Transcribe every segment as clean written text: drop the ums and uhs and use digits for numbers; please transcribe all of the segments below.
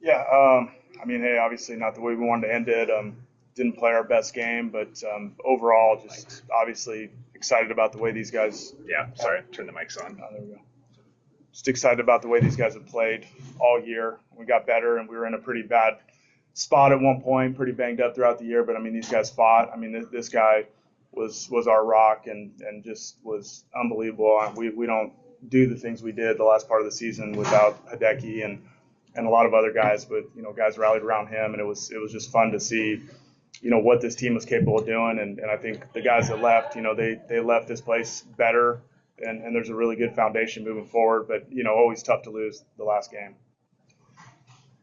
Yeah, I mean, hey, obviously not the way we wanted to end it. Didn't play our best game, but overall, just obviously excited about the way these guys. Yeah, sorry, turn the mics on. There we go. Just excited about the way these guys have played all year. We got better, and we were in a pretty bad spot at one point, pretty banged up throughout the year. But I mean, these guys fought. I mean, this guy was our rock and just was unbelievable. We don't do the things we did the last part of the season without Hideki and a lot of other guys, but guys rallied around him, and it was just fun to see what this team was capable of doing. And I think the guys that left, they left this place better, and there's a really good foundation moving forward. But always tough to lose the last game.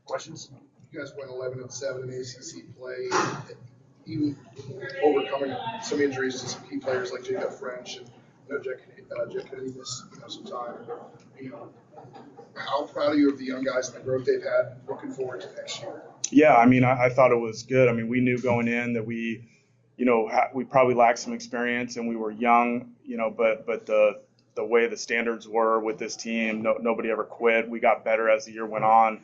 Questions? You guys went 11-7 in ACC play, even overcoming some injuries to some key players like Jacob French and Jeff Kennedy missed some time. How proud are you of the young guys and the growth they've had? Looking forward to next year. Yeah, I mean, I thought it was good. I mean, we knew going in that we probably lacked some experience and we were young, but the way the standards were with this team, nobody ever quit. We got better as the year went on,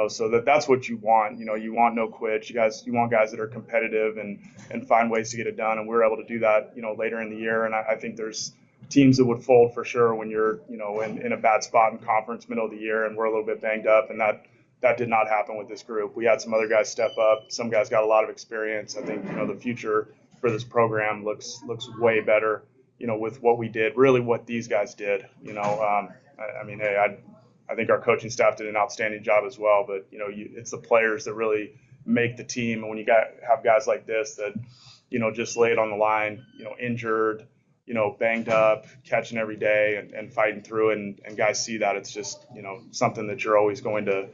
so that's what you want. You want no quits. You want guys that are competitive and find ways to get it done. And we were able to do that, later in the year. And I think there's teams that would fold for sure when you're, in a bad spot in conference middle of the year and we're a little bit banged up, and that did not happen with this group. We had some other guys step up. Some guys got a lot of experience. I think, the future for this program looks way better, with what we did, really what these guys did. I mean, hey, I think our coaching staff did an outstanding job as well, but, it's the players that really make the team. And when you have guys like this that, just lay it on the line, injured, banged up, catching every day and fighting through it. And guys see that. It's just, something that you're always going to,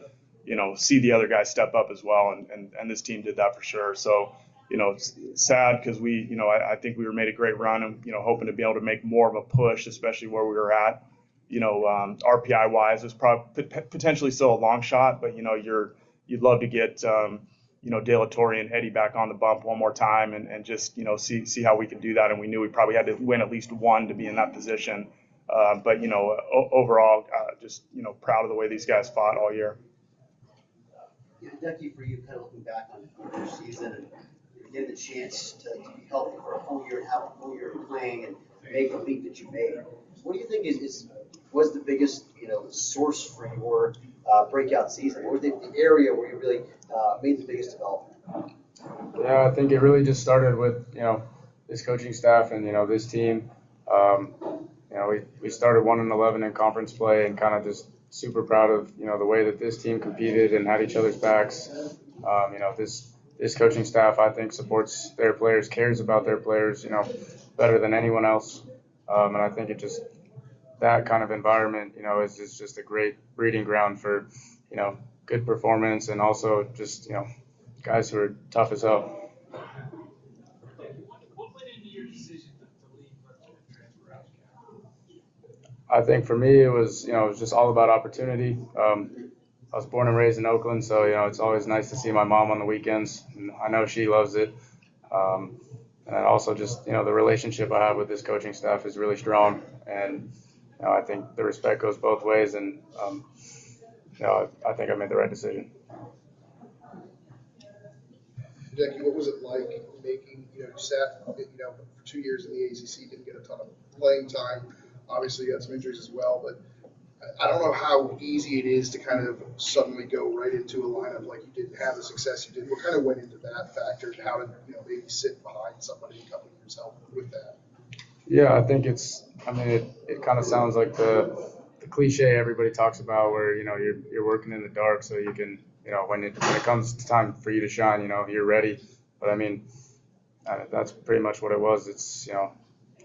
see the other guys step up as well. And this team did that for sure. So, it's sad because I think we made a great run and, hoping to be able to make more of a push, especially where we were at. RPI wise, it's probably potentially still a long shot, but, you'd love to get, De La Torre and Eddie back on the bump one more time and just, see how we can do that. And we knew we probably had to win at least one to be in that position. But, overall, just, proud of the way these guys fought all year. Hideki, for you, kind of looking back on your season and getting the chance to be healthy for a full year and have a full year of playing and make the leap that you made. What do you think was the biggest, source for your breakout season? What was the area where you really made the biggest development? Yeah, I think it really just started with, this coaching staff and, this team. We started 1-11 in conference play and kind of just super proud of, the way that this team competed and had each other's backs. This coaching staff, I think, supports their players, cares about their players, better than anyone else. And I think that kind of environment, is just a great breeding ground for, good performance and also just, guys who are tough as hell. What went into your decision to leave and transfer out? I think for me, it was just all about opportunity. I was born and raised in Oakland, so, it's always nice to see my mom on the weekends. And I know she loves it. And also just, the relationship I have with this coaching staff is really strong. And, I think the respect goes both ways. And, I think I made the right decision. Hideki, what was it like making, you sat, for 2 years in the ACC, didn't get a ton of playing time. Obviously, you had some injuries as well, but I don't know how easy it is to kind of suddenly go right into a lineup like you didn't have the success you did. What kind of went into that factor and how to, maybe sit behind somebody a couple of years help with that? Yeah, I think it kind of sounds like the cliche everybody talks about where, you're working in the dark so you can, when it comes time for you to shine, you're ready. But that's pretty much what it was. It's,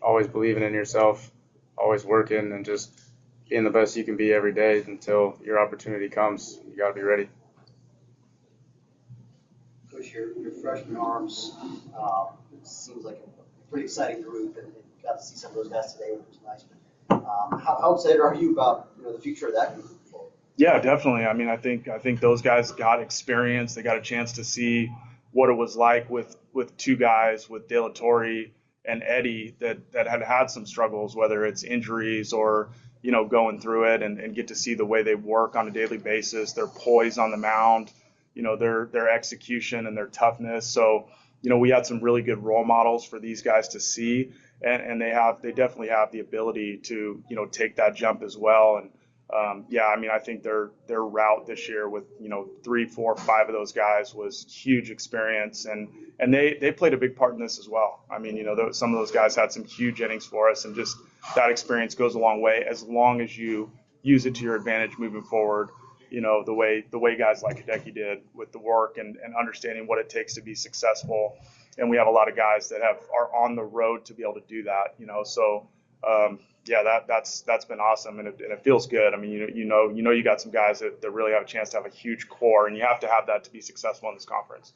always believing in yourself, always working and just being the best you can be every day until your opportunity comes. You got to be ready. Coach, your freshman arms seems like a pretty exciting group, and got to see some of those guys today, which was nice. But how excited are you about the future of that group? Yeah, definitely. I think those guys got experience. They got a chance to see what it was like with two guys, with De La Torre and Eddie, that had some struggles, whether it's injuries or going through it and get to see the way they work on a daily basis, their poise on the mound, their execution and their toughness. So, we had some really good role models for these guys to see, and they definitely have the ability to, take that jump as well. And I think their route this year with 3, 4, 5 of those guys was huge experience, and they played a big part in this as well. I mean, some of those guys had some huge innings for us, and just that experience goes a long way as long as you use it to your advantage moving forward. The way guys like Hideki did with the work and understanding what it takes to be successful. And we have a lot of guys that are on the road to be able to do that. So. That's been awesome, and it feels good. I mean, you got some guys that really have a chance to have a huge core, and you have to have that to be successful in this conference.